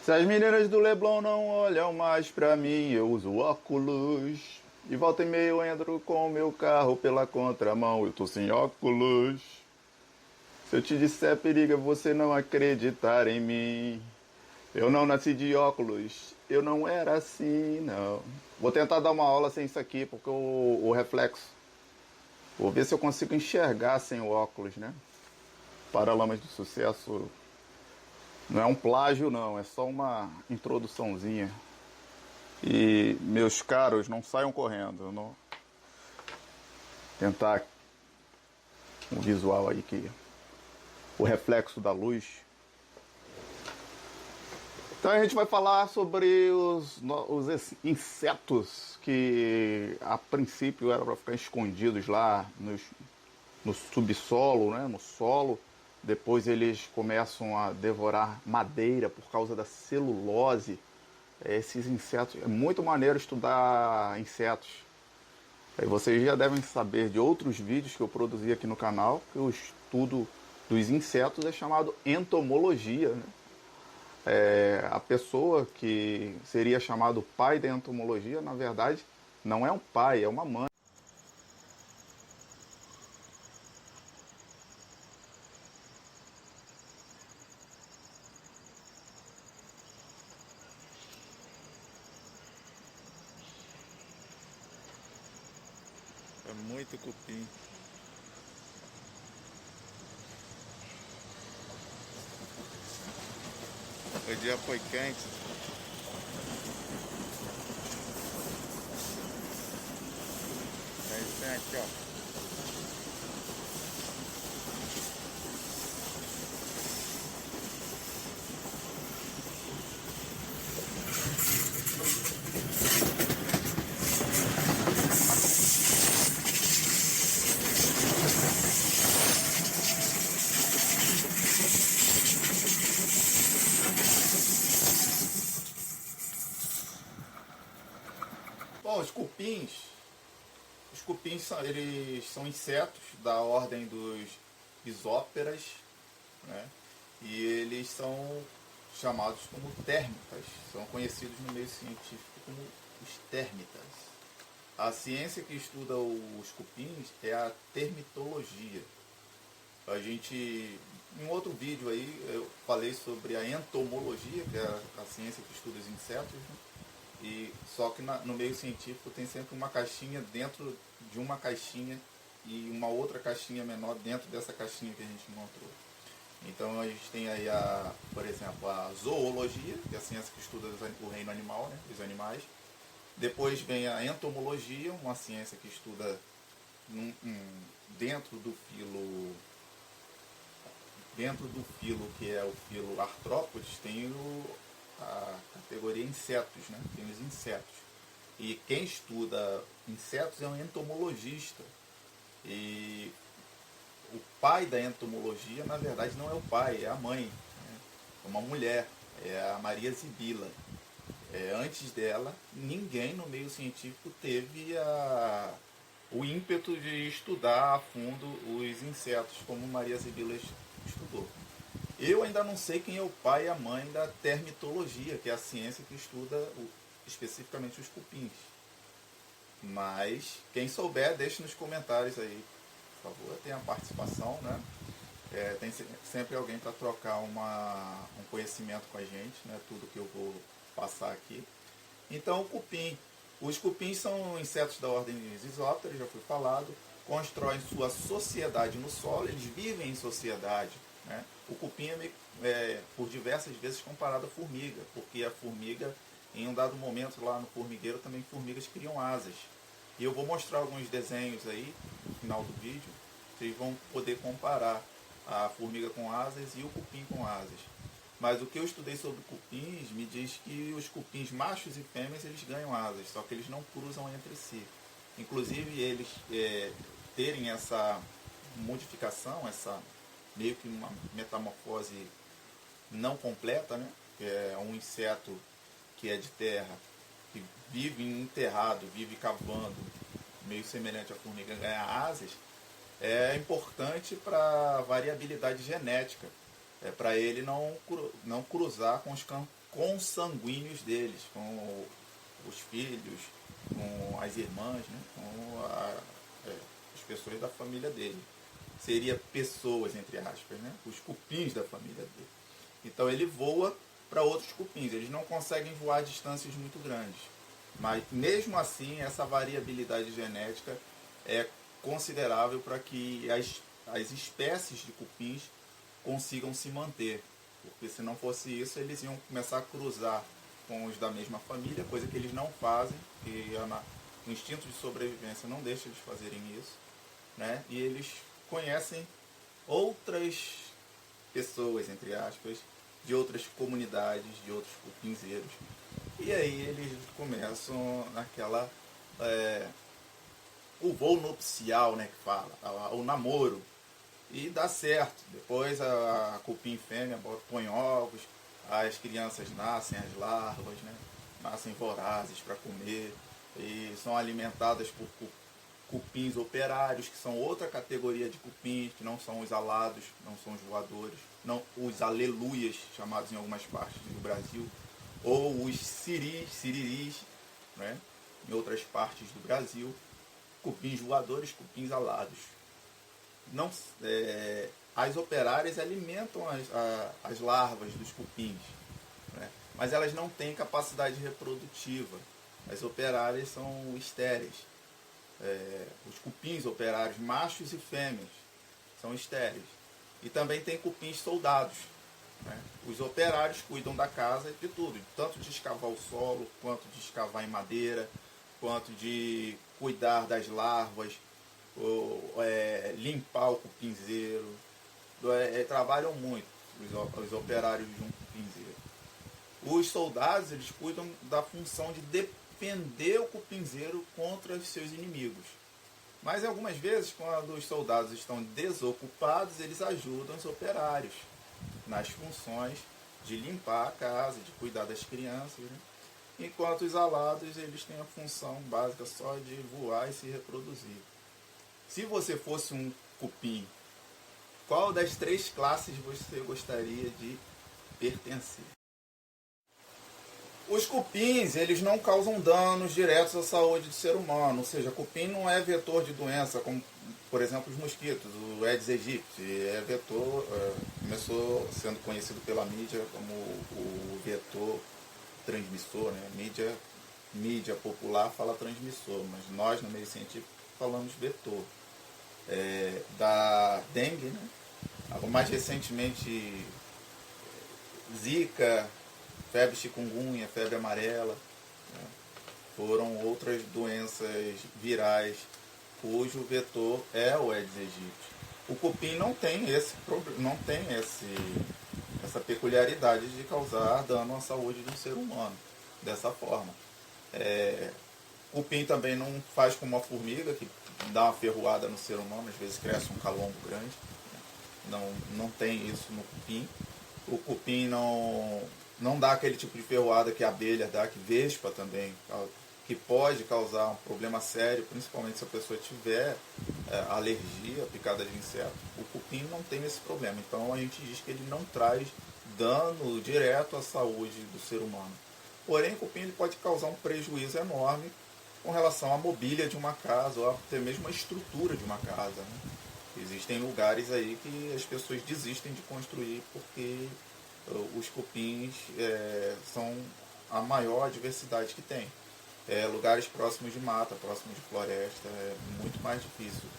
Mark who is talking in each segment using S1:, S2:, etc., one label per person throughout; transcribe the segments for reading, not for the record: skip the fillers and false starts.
S1: Se as meninas do Leblon não olham mais pra mim, eu uso óculos. E volta e meia eu entro com o meu carro pela contramão, eu tô sem óculos. Se eu te disser periga, você não acreditar em mim. Eu não nasci de óculos, eu não era assim, não. Vou tentar dar uma aula sem isso aqui, porque o reflexo. Vou ver se eu consigo enxergar sem o óculos, né? Paralamas do Sucesso não é um plágio, não, é só uma introduçãozinha. E, meus caros, não saiam correndo. Não... Tentar um visual aí que o reflexo da luz. Então a gente vai falar sobre os insetos que a princípio eram para ficar escondidos lá no subsolo, né, no solo. Depois eles começam a devorar madeira por causa da celulose. Esses insetos, é muito maneiro estudar insetos. Aí vocês já devem saber de outros vídeos que eu produzi aqui no canal, que o estudo dos insetos é chamado entomologia, né? A pessoa que seria chamado pai da entomologia, na verdade, não é um pai, é uma mãe. É muito cupim. O dia foi quente. Aí tem aqui, ó. Bom, os cupins são, eles são insetos da ordem dos isóperas, né? E eles são chamados como térmitas, são conhecidos no meio científico como os térmitas. A ciência que estuda os cupins é a termitologia. A gente, em outro vídeo aí, eu falei sobre a entomologia, que é a ciência que estuda os insetos, né? E só que no meio científico tem sempre uma caixinha dentro de uma caixinha e uma outra caixinha menor dentro dessa caixinha que a gente encontrou. Então a gente tem aí, por exemplo, a zoologia, que é a ciência que estuda o reino animal, né, os animais. Depois vem a entomologia, uma ciência que estuda dentro do filo que é o filo Arthrópodes, tem a categoria insetos, né? Tem os insetos. E quem estuda insetos é um entomologista. E o pai da entomologia, na verdade, não é o pai, é a mãe. Né? É uma mulher, é a Maria Zibila. Antes dela, ninguém no meio científico teve o ímpeto de estudar a fundo os insetos, como Maria Zibila estudou. Eu ainda não sei quem é o pai e a mãe da termitologia, que é a ciência que estuda especificamente os cupins. Mas quem souber, deixe nos comentários aí, por favor, tenha a participação, né? Tem sempre alguém para trocar um conhecimento com a gente, né? Tudo que eu vou passar aqui. Então, o cupim. Os cupins são insetos da ordem dos isópteros, já foi falado, constroem sua sociedade no solo, eles vivem em sociedade. Né? O cupim é por diversas vezes comparado à formiga, porque a formiga, em um dado momento lá no formigueiro, também formigas criam asas. E eu vou mostrar alguns desenhos aí no final do vídeo, vocês vão poder comparar a formiga com asas e o cupim com asas. Mas o que eu estudei sobre cupins me diz que os cupins machos e fêmeas eles ganham asas, só que eles não cruzam entre si. Inclusive eles terem essa modificação, essa meio que uma metamorfose não completa, né? É um inseto que é de terra, que vive enterrado, vive cavando, meio semelhante à formiga ganhar asas, é importante para a variabilidade genética. para ele não cruzar com os consanguíneos deles, com os filhos, com as irmãs, né? Com as pessoas da família dele. Seria pessoas, entre aspas, né? Os cupins da família dele. Então ele voa para outros cupins. Eles não conseguem voar a distâncias muito grandes. Mas mesmo assim, essa variabilidade genética é considerável para que as espécies de cupins consigam se manter. Porque se não fosse isso, eles iam começar a cruzar com os da mesma família, coisa que eles não fazem, que o instinto de sobrevivência não deixa eles fazerem isso, né? E eles conhecem outras pessoas, entre aspas, de outras comunidades, de outros cupinzeiros. E aí eles começam naquela... o voo nupcial, né, que fala, o namoro. E dá certo. Depois a cupim fêmea põe ovos, as crianças nascem, as larvas, né, nascem vorazes para comer e são alimentadas por cupins operários, que são outra categoria de cupins, que não são os alados, não são os voadores, não os aleluias, chamados em algumas partes do Brasil, ou os siriris, né, em outras partes do Brasil, cupins voadores, cupins alados. Não, as operárias alimentam as larvas dos cupins, né, mas elas não têm capacidade reprodutiva. As operárias são estéreis. Os cupins operários, machos e fêmeas, são estéreis. E também tem cupins soldados, né? Os operários cuidam da casa de tudo, tanto de escavar o solo, quanto de escavar em madeira, quanto de cuidar das larvas, limpar o cupinzeiro. Trabalham muito os operários de um cupinzeiro. Os soldados, eles cuidam da função de defender o cupinzeiro contra os seus inimigos. Mas algumas vezes, quando os soldados estão desocupados, eles ajudam os operários nas funções de limpar a casa, de cuidar das crianças, né? Enquanto os alados, eles têm a função básica só de voar e se reproduzir. Se você fosse um cupim, qual das 3 classes você gostaria de pertencer? Os cupins, eles não causam danos diretos à saúde do ser humano, ou seja, cupim não é vetor de doença, como, por exemplo, os mosquitos, o Aedes aegypti, é vetor, começou sendo conhecido pela mídia como o vetor transmissor, né? Mídia popular fala transmissor, mas nós, no meio científico, falamos vetor. Da dengue, né? Mais recentemente, Zika, febre chikungunya, febre amarela, né? Foram outras doenças virais cujo vetor é o Aedes aegypti. O cupim não tem essa peculiaridade de causar dano à saúde do ser humano dessa forma. O cupim também não faz como a formiga, que dá uma ferroada no ser humano, às vezes cresce um calombo grande. Não tem isso no cupim. O cupim não dá aquele tipo de ferroada que a abelha dá, que vespa também, que pode causar um problema sério, principalmente se a pessoa tiver alergia, picada de inseto. O cupim não tem esse problema, então a gente diz que ele não traz dano direto à saúde do ser humano. Porém, o cupim ele pode causar um prejuízo enorme com relação à mobília de uma casa, ou até mesmo a estrutura de uma casa, né? Existem lugares aí que as pessoas desistem de construir porque os cupins são a maior diversidade que tem. Lugares próximos de mata, próximos de floresta, é muito mais difícil.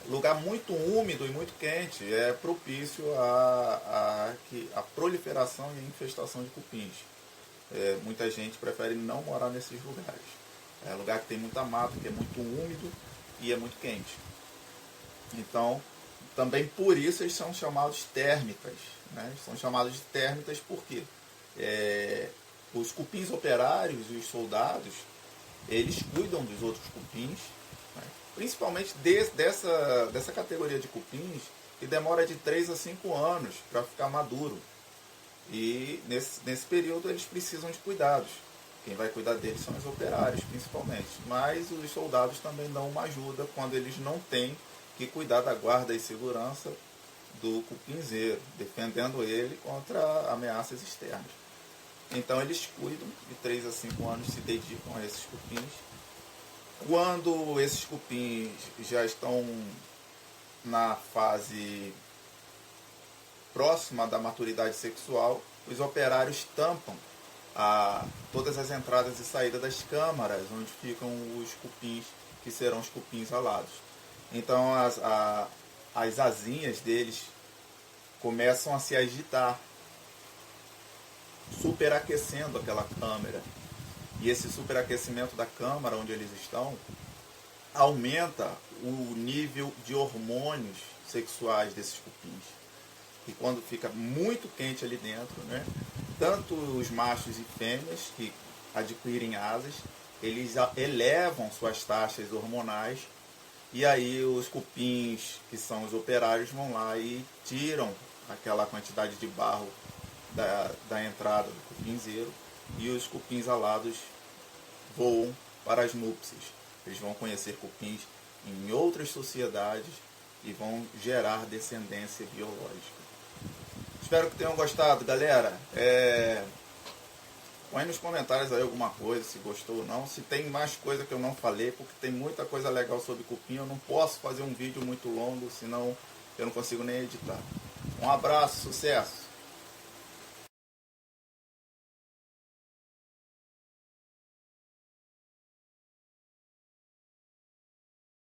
S1: Lugar muito úmido e muito quente é propício à proliferação e à infestação de cupins. Muita gente prefere não morar nesses lugares. Lugar que tem muita mata, que é muito úmido e é muito quente. Então, também por isso eles são chamados térmitas, né? São chamados de térmitas porque os cupins operários e os soldados, eles cuidam dos outros cupins, né? Principalmente dessa categoria de cupins, que demora de 3 a 5 anos para ficar maduro. E nesse período eles precisam de cuidados. Quem vai cuidar deles são os operários, principalmente. Mas os soldados também dão uma ajuda quando eles não têm que cuidar da guarda e segurança do cupinzeiro, defendendo ele contra ameaças externas. Então eles cuidam, de 3 a 5 anos se dedicam a esses cupins. Quando esses cupins já estão na fase próxima da maturidade sexual, os operários tampam todas as entradas e saídas das câmaras onde ficam os cupins, que serão os cupins alados. Então as asinhas deles começam a se agitar, superaquecendo aquela câmara. E esse superaquecimento da câmara onde eles estão aumenta o nível de hormônios sexuais desses cupins. E quando fica muito quente ali dentro, né, tanto os machos e fêmeas que adquirem asas, eles elevam suas taxas hormonais, e aí os cupins, que são os operários, vão lá e tiram aquela quantidade de barro da entrada do cupinzeiro, e os cupins alados voam para as núpcias. Eles vão conhecer cupins em outras sociedades e vão gerar descendência biológica. Espero que tenham gostado, galera. Põe nos comentários aí alguma coisa, se gostou ou não. Se tem mais coisa que eu não falei, porque tem muita coisa legal sobre cupim. Eu não posso fazer um vídeo muito longo, senão eu não consigo nem editar. Um abraço, sucesso!